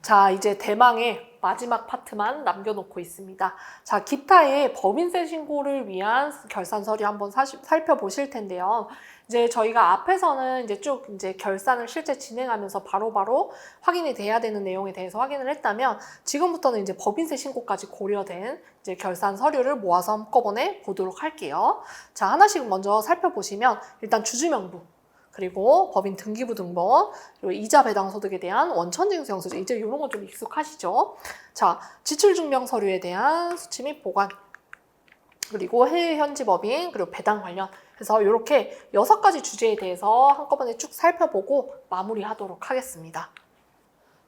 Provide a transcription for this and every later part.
자, 이제 대망의 마지막 파트만 남겨놓고 있습니다. 자, 기타의 법인세 신고를 위한 결산 서류 한번 살펴보실 텐데요. 이제 저희가 앞에서는 이제 쭉 이제 결산을 실제 진행하면서 바로바로 확인이 돼야 되는 내용에 대해서 확인을 했다면, 지금부터는 이제 법인세 신고까지 고려된 이제 결산 서류를 모아서 한꺼번에 보도록 할게요. 자, 하나씩 먼저 살펴보시면, 일단 주주명부, 그리고 법인 등기부 등본, 그리고 이자 배당 소득에 대한 원천징수 영수증, 이제 이런 건 좀 익숙하시죠? 자, 지출증명 서류에 대한 수취 및 보관, 그리고 해외 현지 법인, 그리고 배당 관련 해서 이렇게 6가지 주제에 대해서 한꺼번에 쭉 살펴보고 마무리하도록 하겠습니다.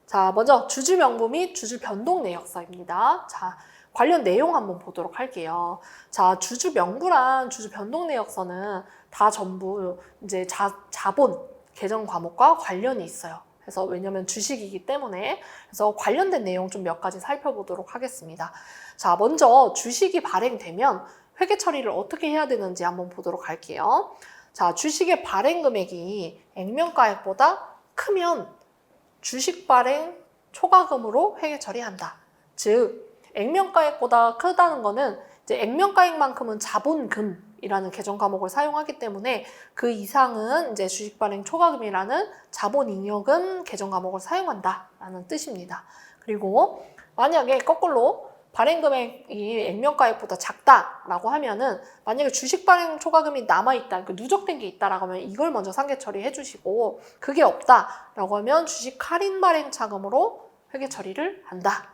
자, 먼저 주주명부 및 주주 변동 내역서입니다. 자, 관련 내용 한번 보도록 할게요. 자, 주주 명부란 주주 변동 내역서는 다 전부 이제 자본 개정 과목과 관련이 있어요. 그래서 왜냐면 주식이기 때문에, 그래서 관련된 내용 좀 몇 가지 살펴보도록 하겠습니다. 자, 먼저 주식이 발행되면 회계 처리를 어떻게 해야 되는지 한번 보도록 할게요. 자, 주식의 발행 금액이 액면가액보다 크면 주식 발행 초과금으로 회계 처리한다. 즉, 액면가액보다 크다는 거는 이제 액면가액만큼은 자본금이라는 개정 과목을 사용하기 때문에 그 이상은 이제 주식 발행 초과금이라는 자본잉여금 개정 과목을 사용한다라는 뜻입니다. 그리고 만약에 거꾸로 발행 금액이 액면가액보다 작다라고 하면은, 만약에 주식 발행 초과금이 남아있다, 그러니까 누적된 게 있다라고 하면 이걸 먼저 상계 처리해 주시고, 그게 없다라고 하면 주식 할인 발행 차금으로 회계 처리를 한다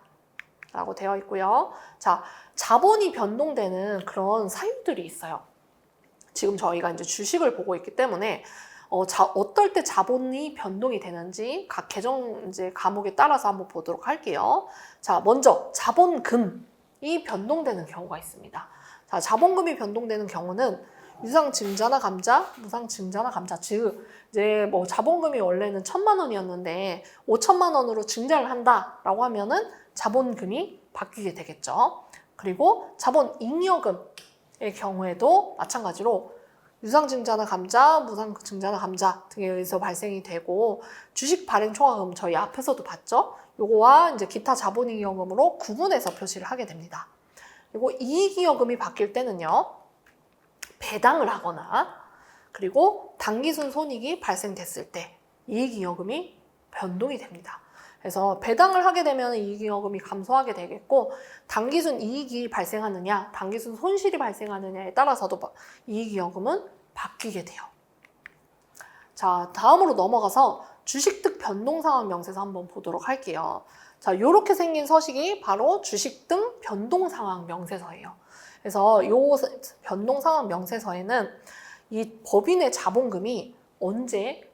라고 되어 있고요. 자, 자본이 변동되는 그런 사유들이 있어요. 지금 저희가 이제 주식을 보고 있기 때문에 어떨 때 자본이 변동이 되는지 각 개정 이제 과목에 따라서 한번 보도록 할게요. 자, 먼저 자본금이 변동되는 경우가 있습니다. 자, 자본금이 변동되는 경우는 유상 증자나 감자, 무상 증자나 감자, 즉 이제 뭐 자본금이 원래는 1,000만 원이었는데 5천만 원으로 증자를 한다라고 하면은 자본금이 바뀌게 되겠죠. 그리고 자본잉여금의 경우에도 마찬가지로 유상증자나 감자, 무상증자나 감자 등에 의해서 발생이 되고, 주식 발행 초과금 저희 앞에서도 봤죠? 요거와 이제 기타 자본잉여금으로 구분해서 표시를 하게 됩니다. 그리고 이익잉여금이 바뀔 때는요, 배당을 하거나 그리고 당기순 손익이 발생됐을 때 이익잉여금이 변동이 됩니다. 그래서 배당을 하게 되면 이익잉여금이 감소하게 되겠고, 당기순 이익이 발생하느냐, 당기순 손실이 발생하느냐에 따라서도 이익잉여금은 바뀌게 돼요. 자, 다음으로 넘어가서 주식 등 변동 상황 명세서 한번 보도록 할게요. 자, 요렇게 생긴 서식이 바로 주식 등 변동 상황 명세서예요. 그래서 요 변동 상황 명세서에는 이 법인의 자본금이 언제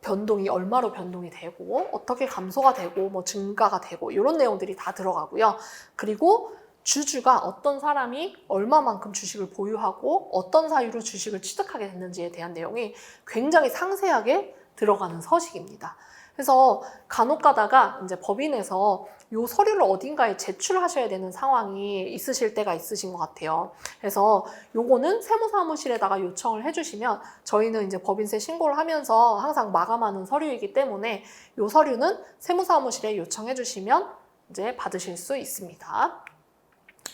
변동이 얼마로 변동이 되고 어떻게 감소가 되고 뭐 증가가 되고 이런 내용들이 다 들어가고요. 그리고 주주가 어떤 사람이 얼마만큼 주식을 보유하고 어떤 사유로 주식을 취득하게 됐는지에 대한 내용이 굉장히 상세하게 들어가는 서식입니다. 그래서 간혹 가다가 이제 법인에서 요 서류를 어딘가에 제출하셔야 되는 상황이 있으실 때가 있으신 것 같아요. 그래서 요거는 세무사무실에다가 요청을 해주시면 저희는 이제 법인세 신고를 하면서 항상 마감하는 서류이기 때문에 요 서류는 세무사무실에 요청해 주시면 이제 받으실 수 있습니다.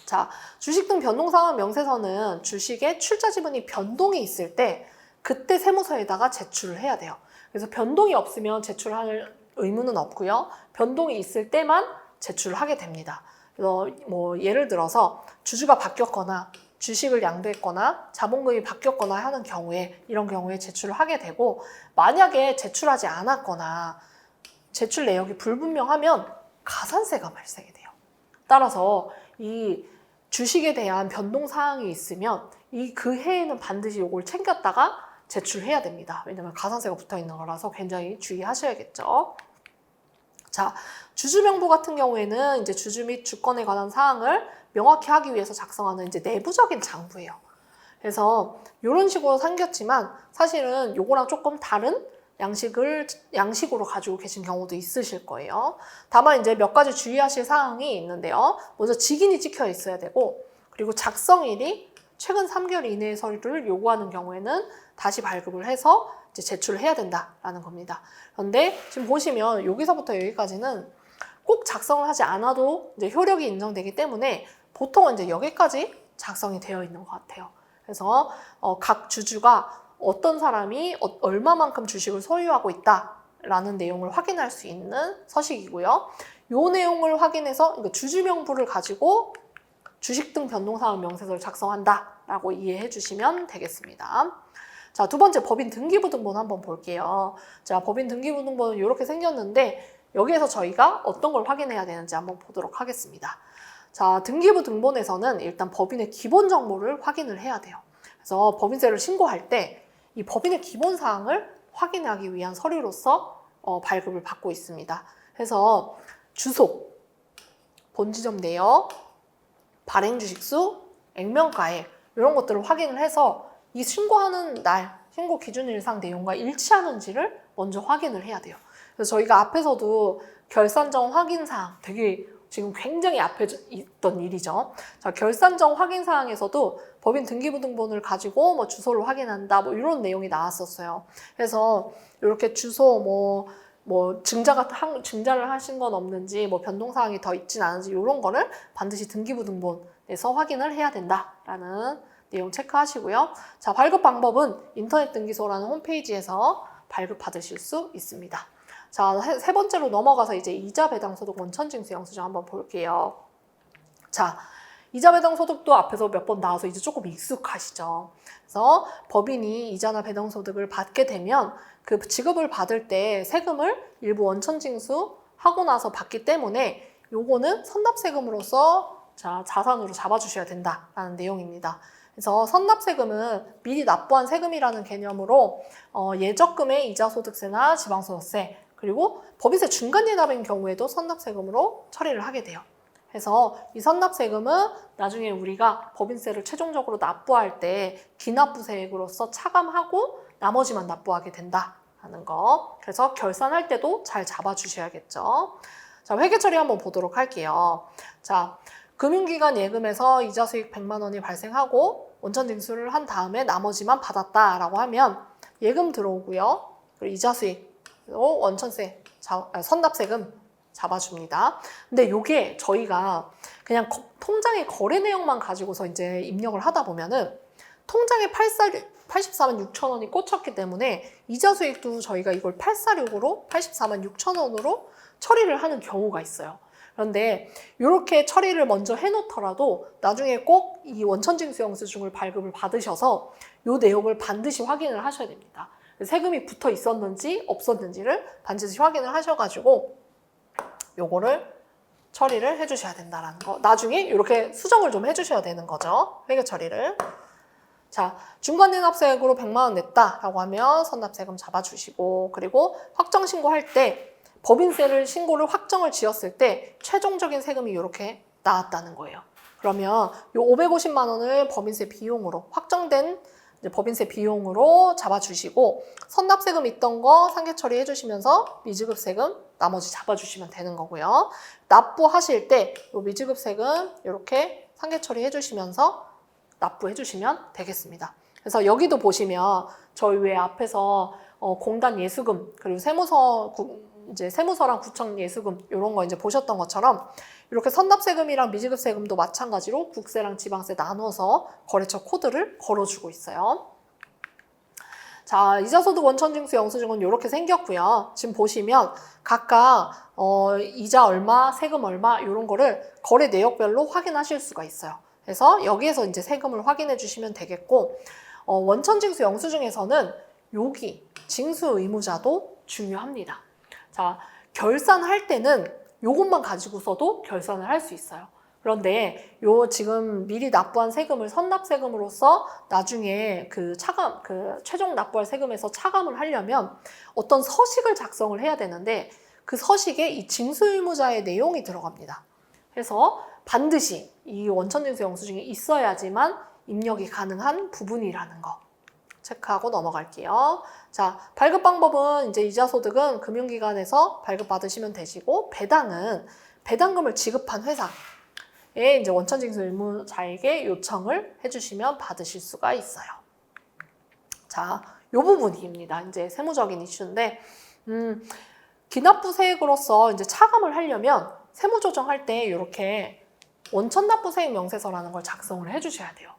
자, 주식 등 변동상황 명세서는 주식의 출자 지분이 변동이 있을 때 그때 세무서에다가 제출을 해야 돼요. 그래서 변동이 없으면 제출할 의무는 없고요. 변동이 있을 때만 제출을 하게 됩니다. 그래서 뭐 예를 들어서 주주가 바뀌었거나 주식을 양도했거나 자본금이 바뀌었거나 하는 경우에, 이런 경우에 제출을 하게 되고, 만약에 제출하지 않았거나 제출 내역이 불분명하면 가산세가 발생이 돼요. 따라서 이 주식에 대한 변동 사항이 있으면 그 해에는 반드시 이걸 챙겼다가 제출해야 됩니다. 왜냐면 가산세가 붙어 있는 거라서 굉장히 주의하셔야겠죠. 자, 주주명부 같은 경우에는 이제 주주 및 주권에 관한 사항을 명확히 하기 위해서 작성하는 이제 내부적인 장부예요. 그래서 이런 식으로 생겼지만 사실은 요거랑 조금 다른 양식으로 가지고 계신 경우도 있으실 거예요. 다만 이제 몇 가지 주의하실 사항이 있는데요. 먼저 직인이 찍혀 있어야 되고, 그리고 작성일이 최근 3개월 이내의 서류를 요구하는 경우에는 다시 발급을 해서 이제 제출을 해야 된다라는 겁니다. 그런데 지금 보시면 여기서부터 여기까지는 꼭 작성을 하지 않아도 이제 효력이 인정되기 때문에 보통은 이제 여기까지 작성이 되어 있는 것 같아요. 그래서 각 주주가 어떤 사람이 얼마만큼 주식을 소유하고 있다라는 내용을 확인할 수 있는 서식이고요. 이 내용을 확인해서 주주 명부를 가지고 주식 등 변동사항 명세서를 작성한다라고 이해해 주시면 되겠습니다. 자, 두 번째 법인 등기부등본 한번 볼게요. 자, 법인 등기부등본은 이렇게 생겼는데 여기에서 저희가 어떤 걸 확인해야 되는지 한번 보도록 하겠습니다. 자, 등기부등본에서는 일단 법인의 기본 정보를 확인을 해야 돼요. 그래서 법인세를 신고할 때 이 법인의 기본 사항을 확인하기 위한 서류로서 발급을 받고 있습니다. 그래서 주소, 본지점 내역, 발행 주식수, 액면가액 이런 것들을 확인을 해서 이 신고하는 날, 신고 기준일상 내용과 일치하는지를 먼저 확인을 해야 돼요. 그래서 저희가 앞에서도 결산정 확인사항 되게 지금 굉장히 앞에 있던 일이죠. 자, 결산정 확인사항에서도 법인 등기부등본을 가지고 뭐 주소를 확인한다 뭐 이런 내용이 나왔었어요. 그래서 이렇게 주소 증자를 하신 건 없는지 뭐 변동사항이 더 있진 않은지 이런 거를 반드시 등기부등본에서 확인을 해야 된다라는 내용 체크하시고요. 자, 발급 방법은 인터넷 등기소라는 홈페이지에서 발급받으실 수 있습니다. 자, 세 번째로 넘어가서 이제 이자 배당 소득 원천 징수 영수증 한번 볼게요. 자, 이자 배당 소득도 앞에서 몇 번 나와서 이제 조금 익숙하시죠. 그래서 법인이 이자나 배당 소득을 받게 되면 그 지급을 받을 때 세금을 일부 원천 징수하고 나서 받기 때문에 요거는 선납세금으로서 자산으로 잡아주셔야 된다라는 내용입니다. 그래서 선납세금은 미리 납부한 세금이라는 개념으로 예적금의 이자소득세나 지방소득세 그리고 법인세 중간예납인 경우에도 선납세금으로 처리를 하게 돼요. 그래서 이 선납세금은 나중에 우리가 법인세를 최종적으로 납부할 때 기납부세액으로서 차감하고 나머지만 납부하게 된다는 거. 그래서 결산할 때도 잘 잡아주셔야겠죠. 자, 회계 처리 한번 보도록 할게요. 자, 금융기관 예금에서 이자 수익 100만 원이 발생하고 원천 징수를 한 다음에 나머지만 받았다라고 하면 예금 들어오고요. 그리고 이자 수익, 원천세, 선납세금 잡아줍니다. 근데 이게 저희가 그냥 통장의 거래 내역만 가지고서 이제 입력을 하다 보면은 통장에 84만 6천 원이 꽂혔기 때문에 이자 수익도 저희가 이걸 846으로 84만 6천 원으로 처리를 하는 경우가 있어요. 그런데 이렇게 처리를 먼저 해놓더라도 나중에 꼭 이 원천징수 영수증을 발급을 받으셔서 이 내용을 반드시 확인을 하셔야 됩니다. 세금이 붙어 있었는지 없었는지를 반드시 확인을 하셔가지고 요거를 처리를 해주셔야 된다는 거. 나중에 이렇게 수정을 좀 해주셔야 되는 거죠. 회계 처리를. 자, 중간예납세액으로 100만 원 냈다라고 하면 선납세금 잡아주시고 그리고 확정신고할 때 법인세를 신고를 확정을 지었을 때 최종적인 세금이 이렇게 나왔다는 거예요. 그러면 이 550만 원을 법인세 비용으로 확정된 법인세 비용으로 잡아주시고 선납세금 있던 거 상계 처리해 주시면서 미지급세금 나머지 잡아주시면 되는 거고요. 납부하실 때 이 미지급세금 이렇게 상계 처리해 주시면서 납부해 주시면 되겠습니다. 그래서 여기도 보시면 저희 왜 앞에서 공단 예수금 그리고 세무서랑 구청 예수금 이런 거 이제 보셨던 것처럼 이렇게 선납세금이랑 미지급세금도 마찬가지로 국세랑 지방세 나눠서 거래처 코드를 걸어주고 있어요. 자, 이자소득 원천징수 영수증은 이렇게 생겼고요. 지금 보시면 각각 이자 얼마, 세금 얼마 이런 거를 거래 내역별로 확인하실 수가 있어요. 그래서 여기에서 이제 세금을 확인해 주시면 되겠고 원천징수 영수증에서는 여기 징수 의무자도 중요합니다. 자, 결산할 때는 요것만 가지고서도 결산을 할 수 있어요. 그런데 요 지금 미리 납부한 세금을 선납세금으로서 나중에 최종 납부할 세금에서 차감을 하려면 어떤 서식을 작성을 해야 되는데 그 서식에 이 징수의무자의 내용이 들어갑니다. 그래서 반드시 이 원천징수 영수증이 있어야지만 입력이 가능한 부분이라는 거 체크하고 넘어갈게요. 자, 발급 방법은 이제 이자소득은 금융기관에서 발급받으시면 되시고 배당은 배당금을 지급한 회사에 이제 원천징수 의무자에게 요청을 해주시면 받으실 수가 있어요. 자, 요 부분입니다. 이제 세무적인 이슈인데 기납부세액으로서 이제 차감을 하려면 세무 조정할 때 이렇게 원천납부세액 명세서라는 걸 작성을 해주셔야 돼요.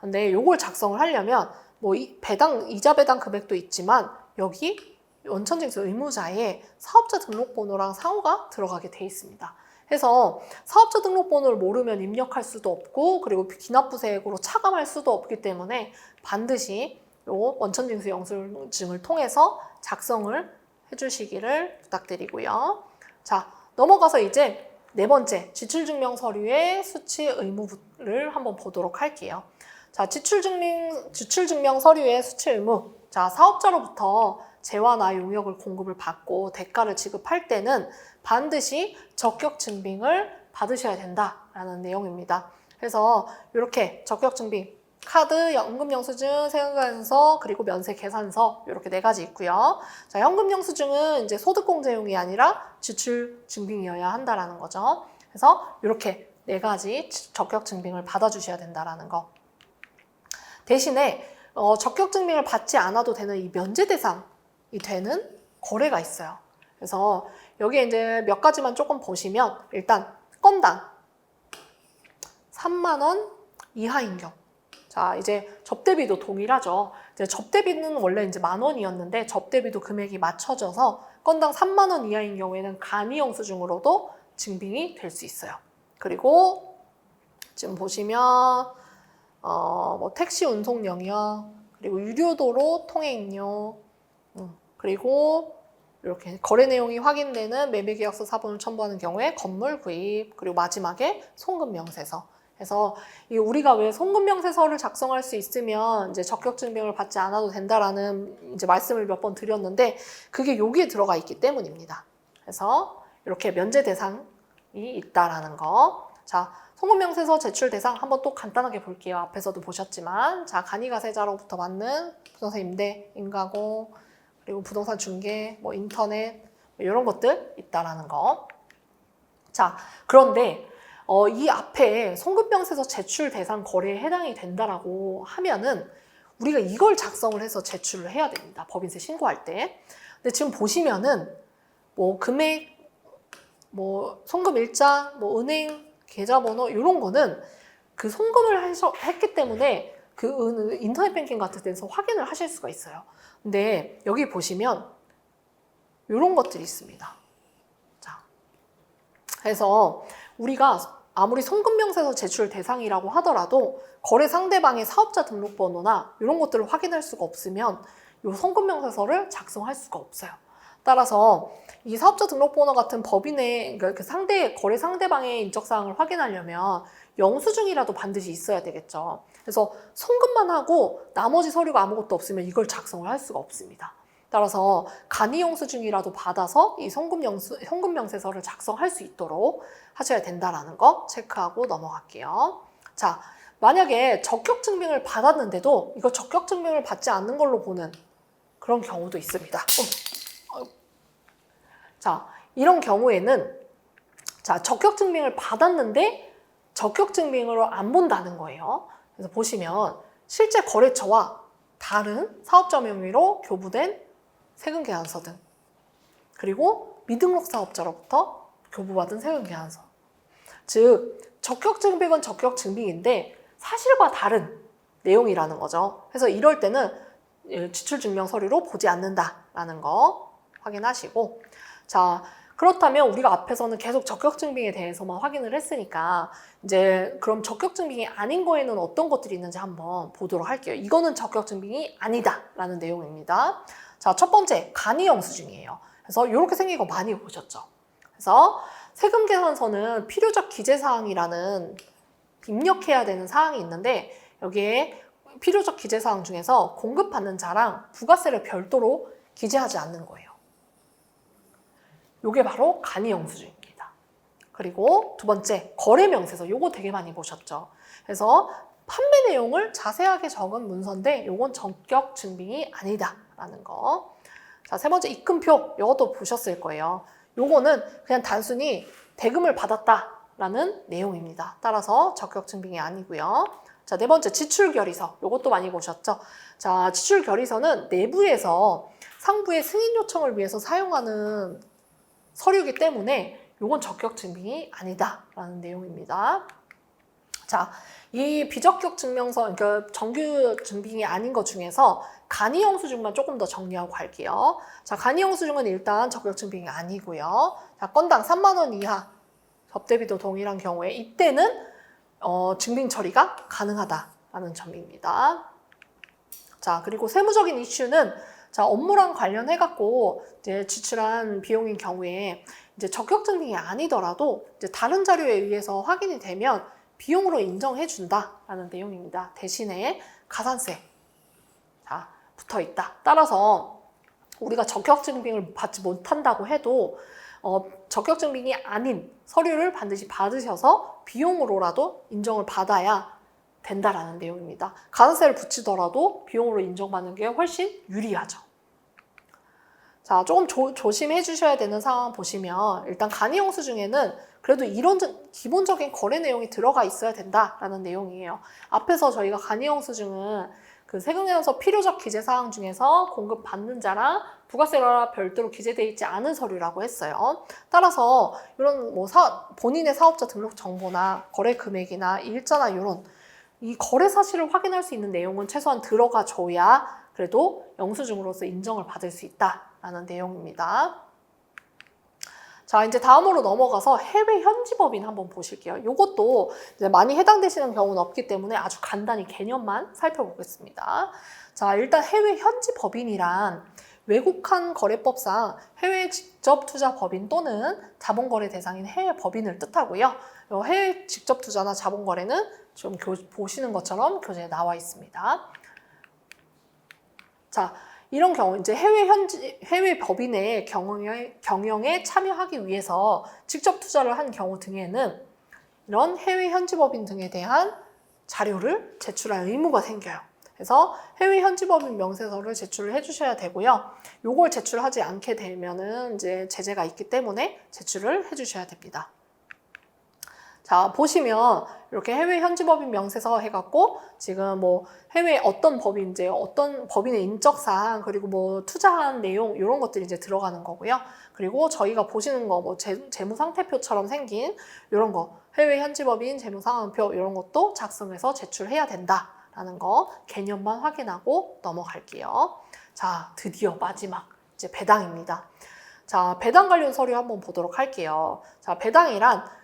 근데 이걸 작성을 하려면 뭐 이자 배당 금액도 있지만 여기 원천징수 의무자에 사업자 등록번호랑 상호가 들어가게 돼 있습니다. 해서 사업자 등록번호를 모르면 입력할 수도 없고 그리고 기납부세액으로 차감할 수도 없기 때문에 반드시 요 원천징수 영수증을 통해서 작성을 해주시기를 부탁드리고요. 자, 넘어가서 이제 네 번째 지출증명 서류의 수취 의무를 한번 보도록 할게요. 자, 지출증명 서류의 수취 의무. 자, 사업자로부터 재화나 용역을 공급을 받고 대가를 지급할 때는 반드시 적격 증빙을 받으셔야 된다라는 내용입니다. 그래서 이렇게 적격 증빙, 카드, 연금 영수증, 세금 계산서, 그리고 면세 계산서 이렇게 네 가지 있고요. 자, 현금 영수증은 이제 소득 공제용이 아니라 지출 증빙이어야 한다라는 거죠. 그래서 이렇게 네 가지 적격 증빙을 받아주셔야 된다라는 거. 대신에 적격 증빙을 받지 않아도 되는 이 면제 대상이 되는 거래가 있어요. 그래서 여기에 이제 몇 가지만 조금 보시면 일단 건당 3만 원 이하인 경우. 자, 이제 접대비도 동일하죠. 이제 접대비는 원래 이제 10,000원이었는데 접대비도 금액이 맞춰져서 건당 3만 원 이하인 경우에는 간이 영수증으로도 증빙이 될 수 있어요. 그리고 지금 보시면 뭐 택시 운송 영역, 그리고 유료도로 통행료, 그리고 이렇게 거래 내용이 확인되는 매매계약서 사본을 첨부하는 경우에 건물 구입, 그리고 마지막에 송금 명세서. 그래서 우리가 왜 송금 명세서를 작성할 수 있으면 이제 적격 증빙을 받지 않아도 된다라는 이제 말씀을 몇 번 드렸는데 그게 여기에 들어가 있기 때문입니다. 그래서 이렇게 면제 대상이 있다라는 거. 자, 송금 명세서 제출 대상 한번 또 간단하게 볼게요. 앞에서도 보셨지만, 자, 간이가세자로부터 받는 부동산 임대, 임가공, 그리고 부동산 중개, 뭐 인터넷 이런 것들 있다라는 거. 자, 그런데 이 앞에 송금 명세서 제출 대상 거래에 해당이 된다라고 하면은 우리가 이걸 작성을 해서 제출을 해야 됩니다. 법인세 신고할 때. 근데 지금 보시면은 뭐 금액, 뭐 송금 일자, 뭐 은행 계좌번호 이런 거는 그 송금을 했기 때문에 그 인터넷 뱅킹 같은 데서 확인을 하실 수가 있어요. 근데 여기 보시면 이런 것들이 있습니다. 자, 그래서 우리가 아무리 송금명세서 제출 대상이라고 하더라도 거래 상대방의 사업자 등록번호나 이런 것들을 확인할 수가 없으면 이 송금명세서를 작성할 수가 없어요. 따라서 이 사업자 등록번호 같은 법인의 그러니까 거래 상대방의 인적사항을 확인하려면 영수증이라도 반드시 있어야 되겠죠. 그래서 송금만 하고 나머지 서류가 아무것도 없으면 이걸 작성을 할 수가 없습니다. 따라서 간이 영수증이라도 받아서 이 송금 명세서를 작성할 수 있도록 하셔야 된다라는 거 체크하고 넘어갈게요. 자, 만약에 적격 증빙을 받았는데도 이거 적격 증빙을 받지 않는 걸로 보는 그런 경우도 있습니다. 자, 이런 경우에는 자, 적격 증빙을 받았는데 적격 증빙으로 안 본다는 거예요. 그래서 보시면 실제 거래처와 다른 사업자 명의로 교부된 세금 계산서 등, 그리고 미등록 사업자로부터 교부받은 세금 계산서. 즉, 적격 증빙은 적격 증빙인데 사실과 다른 내용이라는 거죠. 그래서 이럴 때는 지출 증명 서류로 보지 않는다라는 거 확인하시고, 자, 그렇다면 우리가 앞에서는 계속 적격 증빙에 대해서만 확인을 했으니까 이제 그럼 적격 증빙이 아닌 거에는 어떤 것들이 있는지 한번 보도록 할게요. 이거는 적격 증빙이 아니다라는 내용입니다. 자, 첫 번째 간이 영수증이에요. 그래서 이렇게 생긴 거 많이 보셨죠. 그래서 세금 계산서는 필요적 기재사항이라는 입력해야 되는 사항이 있는데 여기에 필요적 기재사항 중에서 공급받는 자랑, 부가세를 별도로 기재하지 않는 거예요. 요게 바로 간이 영수증입니다. 그리고 두 번째 거래명세서, 요거 되게 많이 보셨죠. 그래서 판매 내용을 자세하게 적은 문서인데 요건 적격 증빙이 아니다라는 거. 자, 세 번째 입금표, 요것도 보셨을 거예요. 요거는 그냥 단순히 대금을 받았다라는 내용입니다. 따라서 적격 증빙이 아니고요. 자, 네 번째 지출결의서, 요것도 많이 보셨죠. 자, 지출결의서는 내부에서 상부의 승인 요청을 위해서 사용하는 서류이기 때문에 요건 적격 증빙이 아니다라는 내용입니다. 자, 이 비적격 증명서, 그러니까 정규 증빙이 아닌 것 중에서 간이 영수증만 조금 더 정리하고 갈게요. 자, 간이 영수증은 일단 적격 증빙이 아니고요. 자, 건당 3만 원 이하 접대비도 동일한 경우에 이때는 증빙 처리가 가능하다라는 점입니다. 자, 그리고 세무적인 이슈는 자, 업무랑 관련해갖고 이제 지출한 비용인 경우에 이제 적격 증빙이 아니더라도 이제 다른 자료에 의해서 확인이 되면 비용으로 인정해준다라는 내용입니다. 대신에 가산세 자, 붙어 있다. 따라서 우리가 적격 증빙을 받지 못한다고 해도 적격 증빙이 아닌 서류를 반드시 받으셔서 비용으로라도 인정을 받아야 된다라는 내용입니다. 가산세를 붙이더라도 비용으로 인정받는 게 훨씬 유리하죠. 자, 조금 조심해 주셔야 되는 상황 보시면 일단 간이 영수증에는 그래도 이런 기본적인 거래 내용이 들어가 있어야 된다라는 내용이에요. 앞에서 저희가 간이 영수증은 그 세금계산서 필요적 기재 사항 중에서 공급받는 자랑 부가세가 별도로 기재되어 있지 않은 서류라고 했어요. 따라서 이런 뭐 본인의 사업자 등록 정보나 거래 금액이나 일자나 이런 이 거래 사실을 확인할 수 있는 내용은 최소한 들어가 줘야 그래도 영수증으로서 인정을 받을 수 있다라는 내용입니다. 자, 이제 다음으로 넘어가서 해외 현지 법인 한번 보실게요. 이것도 이제 많이 해당되시는 경우는 없기 때문에 아주 간단히 개념만 살펴보겠습니다. 자, 일단 해외 현지 법인이란 외국한 거래법상 해외 직접 투자 법인 또는 자본거래 대상인 해외 법인을 뜻하고요. 해외 직접 투자나 자본거래는 좀 보시는 것처럼 교재에 나와 있습니다. 자, 이런 경우 이제 해외 법인의 경영에 참여하기 위해서 직접 투자를 한 경우 등에는 이런 해외 현지 법인 등에 대한 자료를 제출할 의무가 생겨요. 그래서 해외 현지 법인 명세서를 제출을 해주셔야 되고요. 요걸 제출하지 않게 되면은 이제 제재가 있기 때문에 제출을 해주셔야 됩니다. 자, 보시면 이렇게 해외 현지 법인 명세서 해갖고 지금 뭐 해외 어떤 법인지 어떤 법인의 인적사항 그리고 뭐 투자한 내용 이런 것들이 이제 들어가는 거고요. 그리고 저희가 보시는 거 뭐 재무상태표처럼 생긴 이런 거 해외 현지 법인 재무상황표 이런 것도 작성해서 제출해야 된다라는 거 개념만 확인하고 넘어갈게요. 자, 드디어 마지막 이제 배당입니다. 자, 배당 관련 서류 한번 보도록 할게요. 자, 배당이란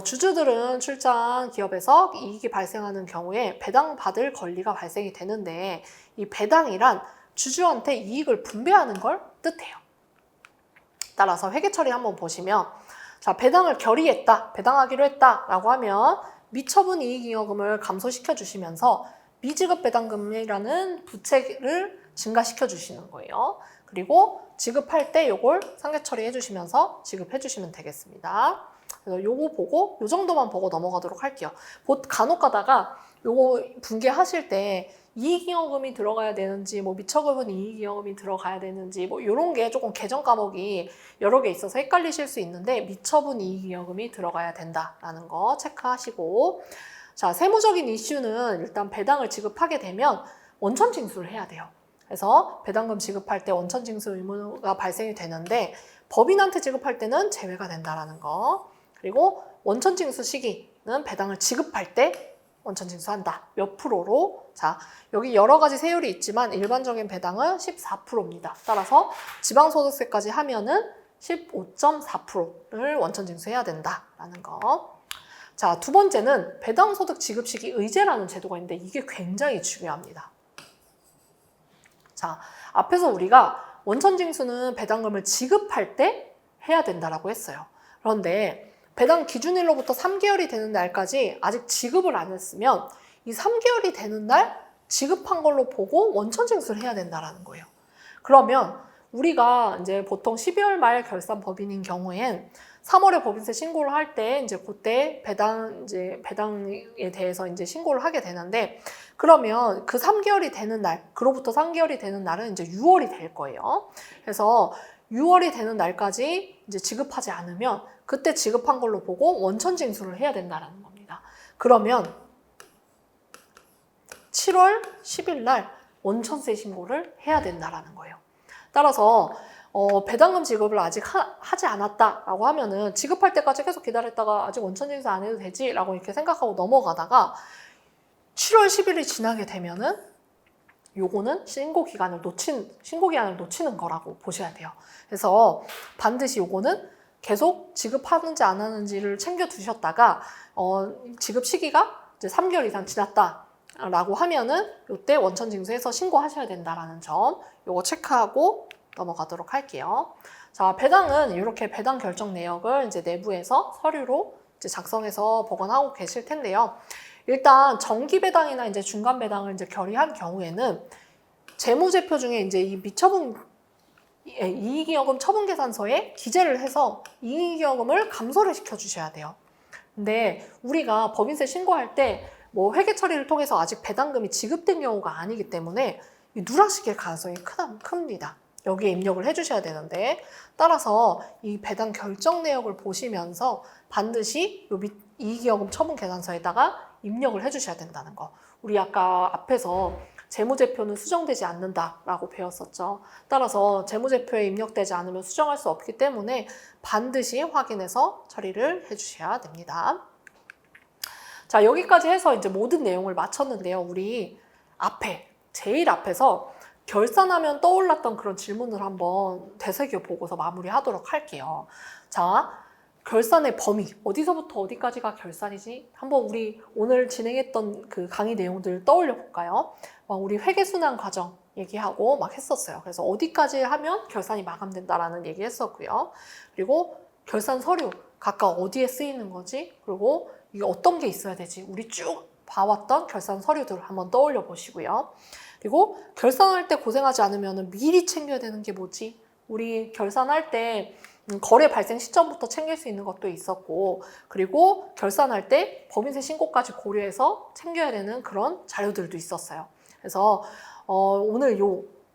주주들은 출자한 기업에서 이익이 발생하는 경우에 배당받을 권리가 발생이 되는데 이 배당이란 주주한테 이익을 분배하는 걸 뜻해요. 따라서 회계처리 한번 보시면 자, 배당을 결의했다, 배당하기로 했다라고 하면 미처분 이익잉여금을 감소시켜 주시면서 미지급 배당금이라는 부채를 증가시켜 주시는 거예요. 그리고 지급할 때 요걸 상계 처리해 주시면서 지급해 주시면 되겠습니다. 그래서 요거 보고 요 정도만 보고 넘어가도록 할게요. 간혹 가다가 요거 분개하실 때 이익잉여금이 들어가야 되는지 뭐 미처분은 이익잉여금이 들어가야 되는지 뭐 요런 게 조금 개정 과목이 여러 개 있어서 헷갈리실 수 있는데 미처분 이익잉여금이 들어가야 된다라는 거 체크하시고 자, 세무적인 이슈는 일단 배당을 지급하게 되면 원천 징수를 해야 돼요. 그래서 배당금 지급할 때 원천 징수 의무가 발생이 되는데 법인한테 지급할 때는 제외가 된다라는 거. 그리고 원천 징수 시기는 배당을 지급할 때 원천 징수한다. 몇 프로로? 자, 여기 여러 가지 세율이 있지만 일반적인 배당은 14%입니다. 따라서 지방소득세까지 하면은 15.4%를 원천 징수해야 된다라는 거. 자, 두 번째는 배당소득 지급 시기 의제라는 제도가 있는데 이게 굉장히 중요합니다. 자, 앞에서 우리가 원천 징수는 배당금을 지급할 때 해야 된다라고 했어요. 그런데 배당 기준일로부터 3개월이 되는 날까지 아직 지급을 안 했으면 이 3개월이 되는 날 지급한 걸로 보고 원천 징수를 해야 된다라는 거예요. 그러면 우리가 이제 보통 12월 말 결산 법인인 경우엔 3월에 법인세 신고를 할 때 이제 그때 배당에 대해서 이제 신고를 하게 되는데 그러면 그 3개월이 되는 날, 그로부터 3개월이 되는 날은 이제 6월이 될 거예요. 그래서 6월이 되는 날까지 이제 지급하지 않으면 그때 지급한 걸로 보고 원천 징수를 해야 된다는 겁니다. 그러면 7월 10일 날 원천세 신고를 해야 된다는 거예요. 따라서 배당금 지급을 아직 하지 않았다라고 하면은 지급할 때까지 계속 기다렸다가 아직 원천징수 안 해도 되지라고 이렇게 생각하고 넘어가다가 7월 10일이 지나게 되면은 요거는 신고 기간을 놓치는 거라고 보셔야 돼요. 그래서 반드시 요거는 계속 지급하는지 안 하는지를 챙겨 두셨다가 지급 시기가 이제 3개월 이상 지났다라고 하면은 요때 원천징수해서 신고하셔야 된다라는 점 요거 체크하고 넘어가도록 할게요. 자, 배당은 이렇게 배당 결정 내역을 이제 내부에서 서류로 이제 작성해서 보관하고 계실 텐데요. 일단 정기 배당이나 이제 중간 배당을 이제 결의한 경우에는 재무제표 중에 이제 이 미처분 이익이익여금 처분계산서에 기재를 해서 이익이익여금을 감소를 시켜 주셔야 돼요. 근데 우리가 법인세 신고할 때 뭐 회계 처리를 통해서 아직 배당금이 지급된 경우가 아니기 때문에 누락시킬 가능성이 큽니다. 여기에 입력을 해주셔야 되는데 따라서 이 배당 결정 내역을 보시면서 반드시 요 이익이익여금 처분 계산서에다가 입력을 해주셔야 된다는 거. 우리 아까 앞에서 재무제표는 수정되지 않는다라고 배웠었죠. 따라서 재무제표에 입력되지 않으면 수정할 수 없기 때문에 반드시 확인해서 처리를 해주셔야 됩니다. 자, 여기까지 해서 이제 모든 내용을 마쳤는데요. 우리 제일 앞에서 결산하면 떠올랐던 그런 질문을 한번 되새겨 보고서 마무리하도록 할게요. 자, 결산의 범위, 어디서부터 어디까지가 결산이지? 한번 우리 오늘 진행했던 그 강의 내용들 떠올려 볼까요? 우리 회계순환 과정 얘기하고 막 했었어요. 그래서 어디까지 하면 결산이 마감된다라는 얘기 했었고요. 그리고 결산 서류, 각각 어디에 쓰이는 거지? 그리고 이게 어떤 게 있어야 되지? 우리 쭉 봐왔던 결산 서류들을 한번 떠올려 보시고요. 그리고 결산할 때 고생하지 않으면 미리 챙겨야 되는 게 뭐지? 우리 결산할 때 거래 발생 시점부터 챙길 수 있는 것도 있었고, 그리고 결산할 때 법인세 신고까지 고려해서 챙겨야 되는 그런 자료들도 있었어요. 그래서 오늘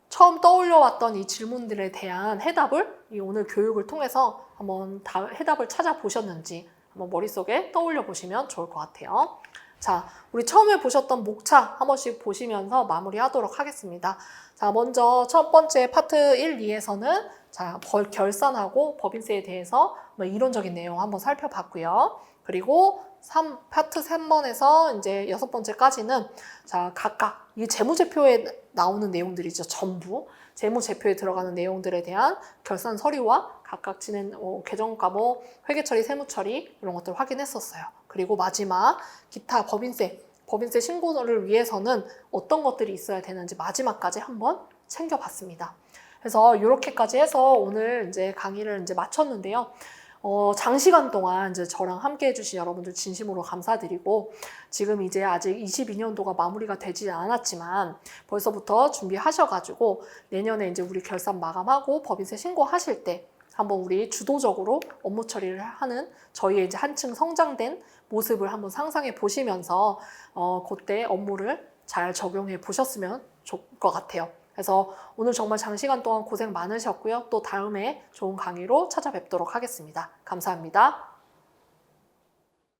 처음 떠올려왔던 이 질문들에 대한 해답을 이 오늘 교육을 통해서 한번 다 해답을 찾아보셨는지 한번 머릿속에 떠올려 보시면 좋을 것 같아요. 자, 우리 처음에 보셨던 목차 한 번씩 보시면서 마무리하도록 하겠습니다. 자, 먼저 첫 번째 파트 1, 2에서는 자, 결산하고 법인세에 대해서 이론적인 내용 한번 살펴봤고요. 그리고 파트 3번에서 이제 6번째까지는 자, 각각 이 재무제표에 나오는 내용들이죠. 전부 재무제표에 들어가는 내용들에 대한 결산 서류와 각각 계정과 회계처리, 세무처리 이런 것들 확인했었어요. 그리고 마지막 기타 법인세 신고를 위해서는 어떤 것들이 있어야 되는지 마지막까지 한번 챙겨봤습니다. 그래서 이렇게까지 해서 오늘 이제 강의를 이제 마쳤는데요. 장시간 동안 이제 저랑 함께 해주신 여러분들 진심으로 감사드리고, 지금 이제 아직 22년도가 마무리가 되지 않았지만 벌써부터 준비하셔가지고 내년에 이제 우리 결산 마감하고 법인세 신고하실 때 한번 우리 주도적으로 업무 처리를 하는 저희의 이제 한층 성장된 모습을 한번 상상해 보시면서 그때 업무를 잘 적용해 보셨으면 좋을 것 같아요. 그래서 오늘 정말 장시간 동안 고생 많으셨고요. 또 다음에 좋은 강의로 찾아뵙도록 하겠습니다. 감사합니다.